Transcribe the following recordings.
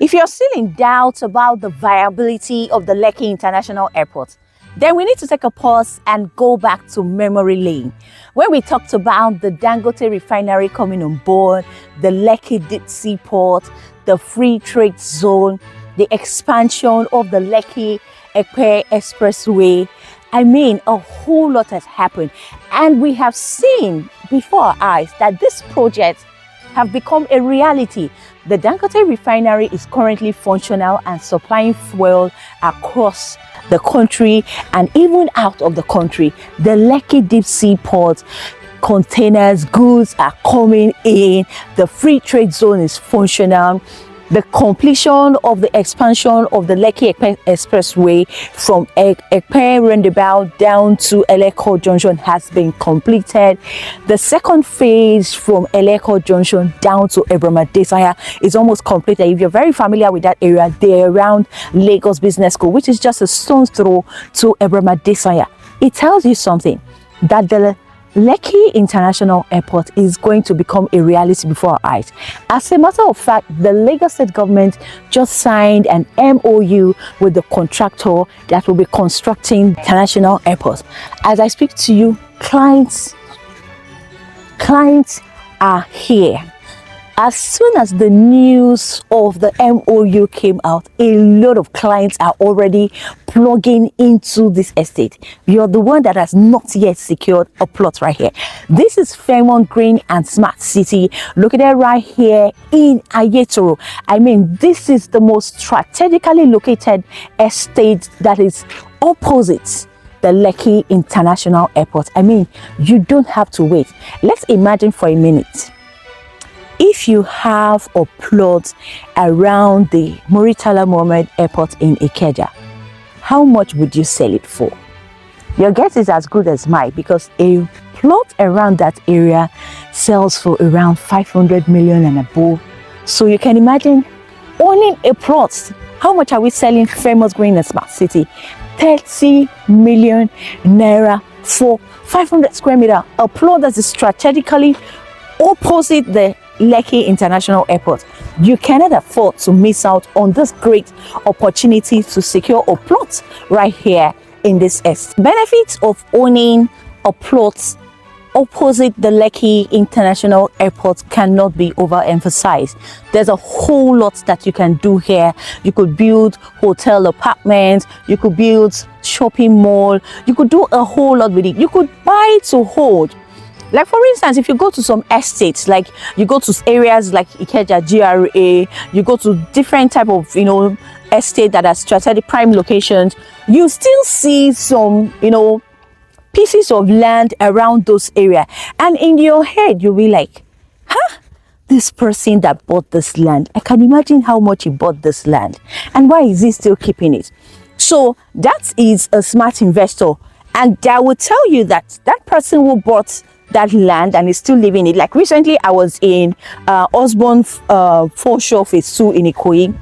If you're still in doubt about the viability of the Lekki International Airport, then we need to take a pause and go back to memory lane, where we talked about the Dangote refinery coming on board, the Lekki Deep Sea Port, the free trade zone, the expansion of the Lekki-Epe Expressway. I mean, a whole lot has happened, and we have seen before our eyes that this project have become a reality. The Dangote refinery is currently functional and supplying fuel across the country and even out of the country. The Lekki Deep Sea Port, containers, goods are coming in. The free trade zone is functional. The completion of the expansion of the Lekki-Epe Expressway from Epe roundabout down to Ayetoro Junction has been completed. The second phase from Ayetoro Junction down to Desanya is almost completed. If you're very familiar with that area, they're around Lagos Business School, which is just a stone's throw to Desanya. It tells you something, that the Lekki International Airport is going to become a reality before our eyes. As a matter of fact, the Lagos State government just signed an MOU with the contractor that will be constructing the International Airport. As I speak to you, clients are here. As soon as the news of the MOU came out, a lot of clients are already plugging into this estate. You're the one that has not yet secured a plot right here. This is Fairmont Green and Smart City, located right here in Ayetoro. I mean, this is the most strategically located estate that is opposite the Lekki International Airport. I mean, you don't have to wait. Let's imagine for a minute. If you have a plot around the Muritala Mohammed Airport in Ikeja, how much would you sell it for? Your guess is as good as mine, because a plot around that area sells for around 500 million and above. So you can imagine owning a plot. How much are we selling Fairmont Green and Smart City? 30 million naira for 500 square meter. A plot that is strategically opposite the Lekki International Airport. You cannot afford to miss out on this great opportunity to secure a plot right here in this estate. Benefits of owning a plot opposite the Lekki International Airport cannot be overemphasized. There's a whole lot that you can do here. You could build hotel apartments, you could build shopping mall, you could do a whole lot with it. You could buy to hold. Like, for instance, if you go to some estates, like you go to areas like Ikeja, GRA, you go to different type of, estate that are strategic prime locations, you still see some, pieces of land around those areas. And in your head, you'll be like, this person that bought this land, I can imagine how much he bought this land. And why is he still keeping it? So that is a smart investor. And I will tell you that that person who bought that land and is still living it. Like recently, I was in Osborne Foreshore Phase 2 in Ikoyi,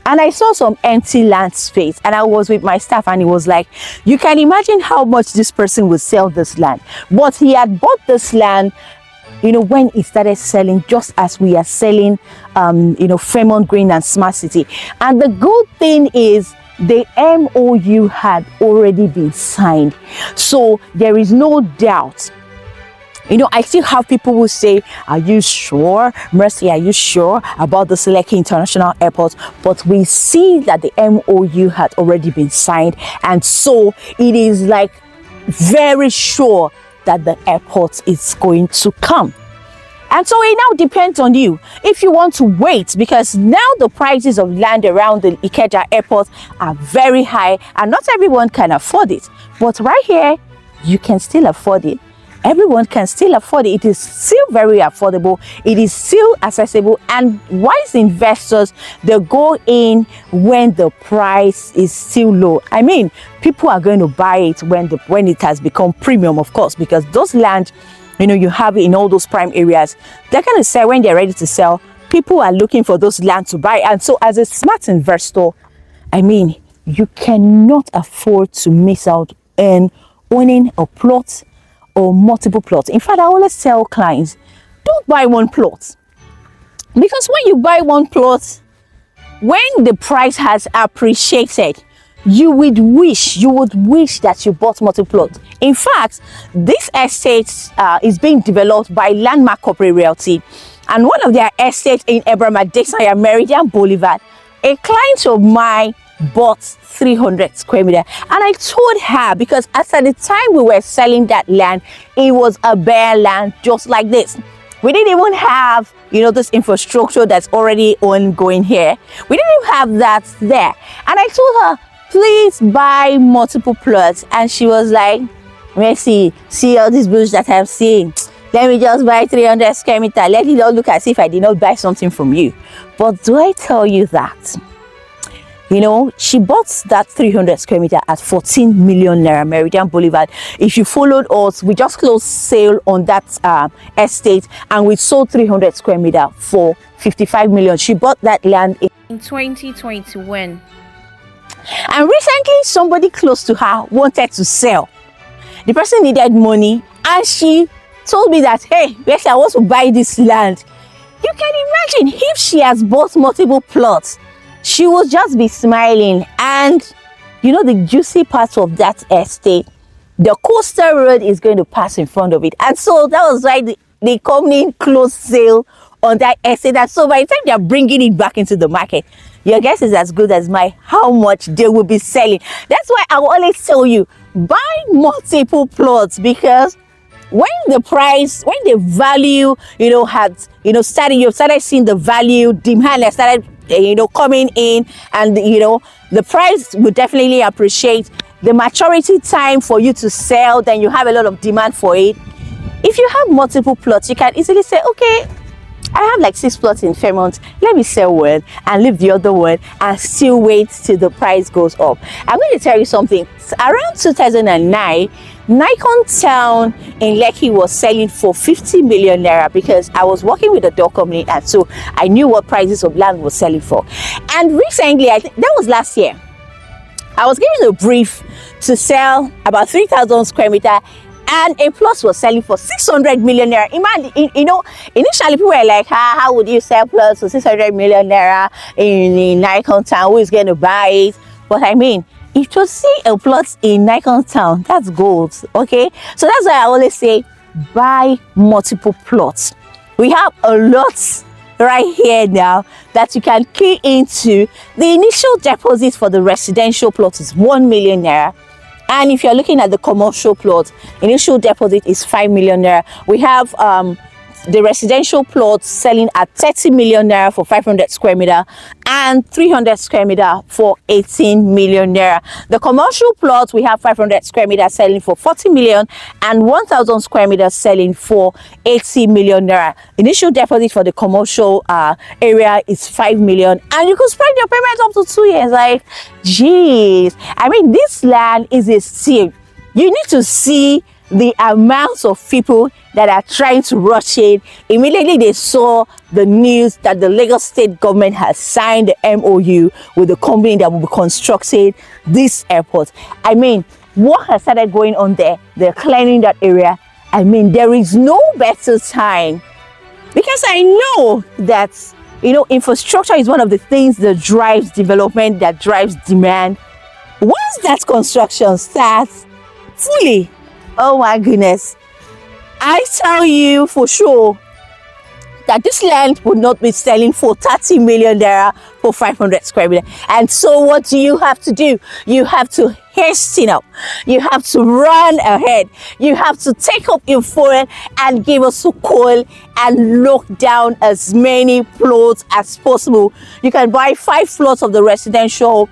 and I saw some empty land space, and I was with my staff, and it was like, you can imagine how much this person would sell this land. But he had bought this land, when he started selling, just as we are selling, Fairmont Green and Smart City. And the good thing is, the MOU had already been signed, so there is no doubt. I still have people who say, are you sure? Mercy, are you sure about the Lekki International Airport? But we see that the MOU had already been signed. And so it is like very sure that the airport is going to come. And so it now depends on you if you want to wait, because now the prices of land around the Ikeja airport are very high and not everyone can afford it. But right here, you can still afford it. Everyone can still afford it. It is still very affordable. It is still accessible. And wise investors, they go in when the price is still low. I mean, people are going to buy it when it has become premium, of course, because those land, you have it in all those prime areas. They're going to sell when they're ready to sell. People are looking for those land to buy. And so as a smart investor, I mean, you cannot afford to miss out on owning a plot or multiple plots. In fact, I always tell clients, don't buy one plot, because when you buy one plot, when the price has appreciated, you would wish that you bought multiple plots. In fact, this estate is being developed by Landmark Corporate Realty, and one of their estates in Abraham Adesanya Meridian Boulevard, a client of mine bought 300 square meter, and I told her, because at the time we were selling that land, it was a bare land just like this. We didn't even have, this infrastructure that's already ongoing here. We didn't even have that there. And I told her, please buy multiple plots. And she was like, Mercy, see all these bush that I'm seeing. Let me just buy 300 square meter. Let it not look as if I did not buy something from you. But do I tell you that? She bought that 300 square meter at 14 million naira, Meridian Boulevard. If you followed us, we just closed sale on that estate, and we sold 300 square meter for 55 million. She bought that land in 2021. And recently, somebody close to her wanted to sell. The person needed money, and she told me that, hey, yes, I want to buy this land. You can imagine if she has bought multiple plots, she will just be smiling. And the juicy part of that estate, the coastal road is going to pass in front of it. And so that was why the company closed sale on that estate. And so by the time they're bringing it back into the market, your guess is as good as mine how much they will be selling. That's why I will always tell you, buy multiple plots, because when the value, started, you started seeing the value, demand has started, coming in, and, the price will definitely appreciate. The maturity time for you to sell, then you have a lot of demand for it. If you have multiple plots, you can easily say, okay, I have like 6 plots in Fairmont. Let me sell one and leave the other one and still wait till the price goes up. I'm going to tell you something. Around 2009, Nikon Town in Lekki was selling for 50 million naira, because I was working with a door company, and so I knew what prices of land was selling for. And recently, I think that was last year, I was given a brief to sell about 3,000 square meter, and a plot was selling for 600 million naira. Imagine, initially people were like, how would you sell plots for 600 million naira in Nikon Town? Who is going to buy it? But I mean, if you see a plot in Nikon Town, that's gold, okay? So that's why I always say, buy multiple plots. We have a lot right here now that you can key into. The initial deposit for the residential plot is 1 million naira. And if you're looking at the commercial plot, initial deposit is 5 million naira. We have the residential plot selling at 30 million naira for 500 square meter and 300 square meter for 18 million naira. The commercial plot, we have 500 square meter selling for 40 million and 1000 square meters selling for 80 million naira. Initial deposit for the commercial area is 5 million, and you could spread your payments up to 2 years. Like, geez, I mean, this land is a steal. You need to see the amounts of people that are trying to rush in. Immediately they saw the news that the Lagos state government has signed the MOU with the company that will be constructing this airport. I mean, what has started going on there? They're clearing that area. I mean, there is no better time, because I know that, infrastructure is one of the things that drives development, that drives demand. Once that construction starts fully, oh my goodness, I tell you for sure that this land would not be selling for 30 million naira for 500 square meter. And so what do you have to do? You have to hasten up. You have to run ahead. You have to take up your phone and give us a call and lock down as many plots as possible. You can buy 5 plots of the residential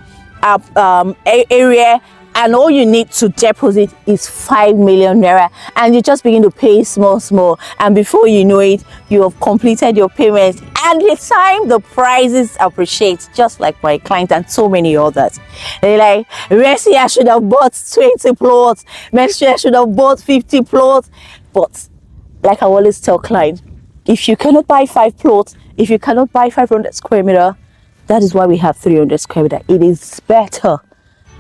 area, and all you need to deposit is 5 million naira, and you just begin to pay small, and before you know it, you have completed your payments. And the time the prices appreciate, just like my client and so many others, they're like, Messi, I should have bought 20 plots, Messi, I should have bought 50 plots. But like I always tell clients, if you cannot buy 5 plots, if you cannot buy 500 square meter, that is why we have 300 square meter. It is better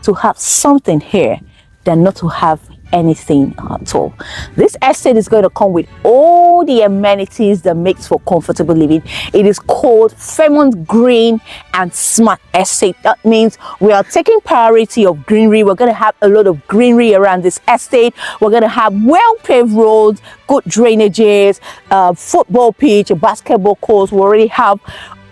to have something here than not to have anything at all. This estate is going to come with all the amenities that makes for comfortable living. It is called Fairmont Green and Smart Estate. That means we are taking priority of greenery. We're going to have a lot of greenery around this estate. We're going to have well-paved roads, good drainages, football pitch, a basketball court. We already have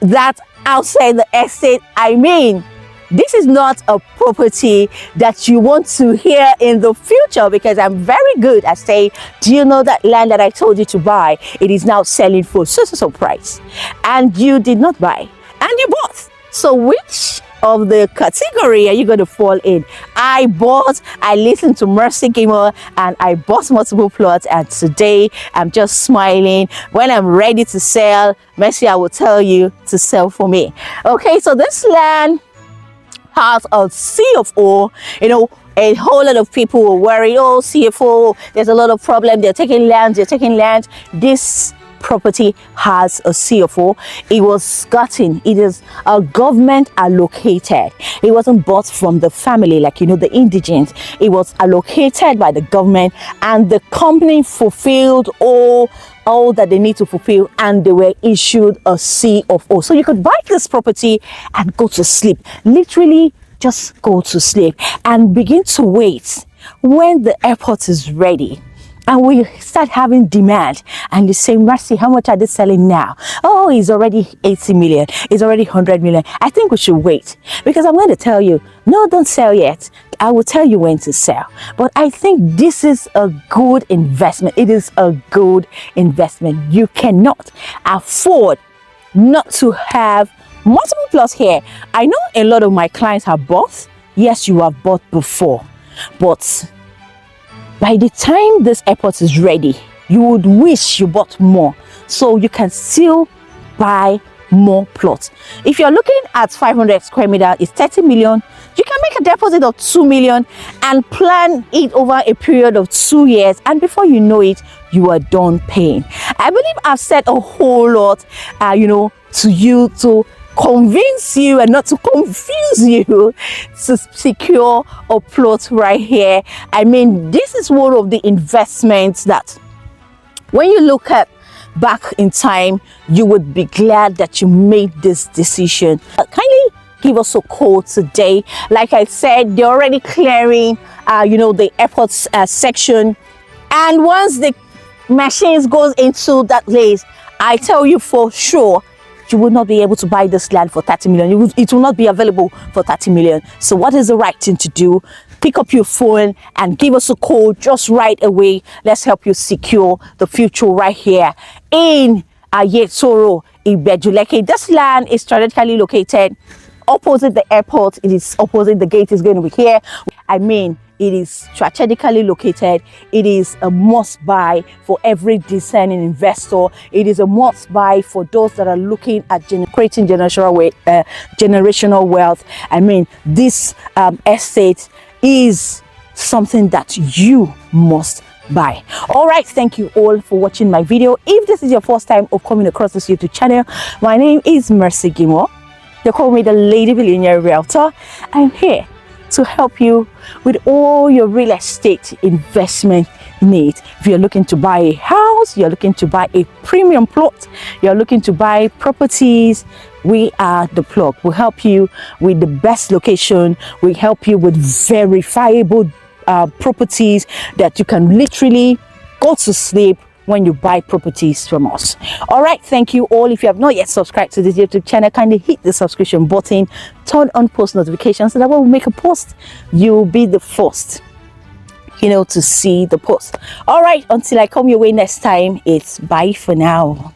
that outside the estate. I mean, this is not a property that you want to hear in the future, because I'm very good at saying, do you know that land that I told you to buy, it is now selling for so price, and you did not buy and you bought. So which of the category are you going to fall in? I listened to Mercy Gimo and I bought multiple plots, and today I'm just smiling. When I'm ready to sell, Mercy, I will tell you to sell for me. Okay, so this land has a CFO. You know, a whole lot of people were worried, oh, CFO, there's a lot of problem, they're taking land. This property has a CFO. It was gotten, it is a government allocated. It wasn't bought from the family like, you know, the indigents. It was allocated by the government, and the company fulfilled all that they need to fulfill, and they were issued a CFO. So you could buy this property and go to sleep. Literally just go to sleep and begin to wait when the airport is ready. And we start having demand, and you say, Mercy, how much are they selling now? Oh, it's already 80 million. It's already 100 million. I think we should wait, because I'm going to tell you, no, don't sell yet. I will tell you when to sell. But I think this is a good investment. It is a good investment. You cannot afford not to have multiple plots here. I know a lot of my clients have bought. Yes, you have bought before, but by the time this airport is ready, you would wish you bought more, so you can still buy more plots. If you're looking at 500 square meter, it's 30 million. You can make a deposit of 2 million and plan it over a period of 2 years, and before you know it, you are done paying. I believe I've said a whole lot, you know, to you to convince you and not to confuse you to secure a plot right here. I mean, this is one of the investments that when you look at back in time, you would be glad that you made this decision. Kindly give us a call today. Like I said, they're already clearing you know, the airports section, and once the machines goes into that place, I tell you for sure, you will not be able to buy this land for 30 million. It will not be available for 30 million. So what is the right thing to do? Pick up your phone and give us a call just right away. Let's help you secure the future right here in Ayetoro, Ibeju-Lekki. This land is strategically located opposite the airport. It is opposite the gate is going to be here. I mean, it is strategically located. It is a must buy for every discerning investor. It is a must buy for those that are looking at creating generational wealth. I mean, this estate is something that you must buy. All right, thank you all for watching my video. If this is your first time of coming across this YouTube channel, my name is Mercy Gimo. They call me the Lady Billionaire Realtor. I'm here to help you with all your real estate investment needs. If you're looking to buy a house, you're looking to buy a premium plot, you're looking to buy properties, we are the plug. We'll help you with the best location. We help you with verifiable properties that you can literally go to sleep when you buy properties from us. All right, thank you all. If you have not yet subscribed to this YouTube channel, kindly hit the subscription button, turn on post notifications so that when we make a post, you'll be the first, you know, to see the post. All right, until I come your way next time, it's bye for now.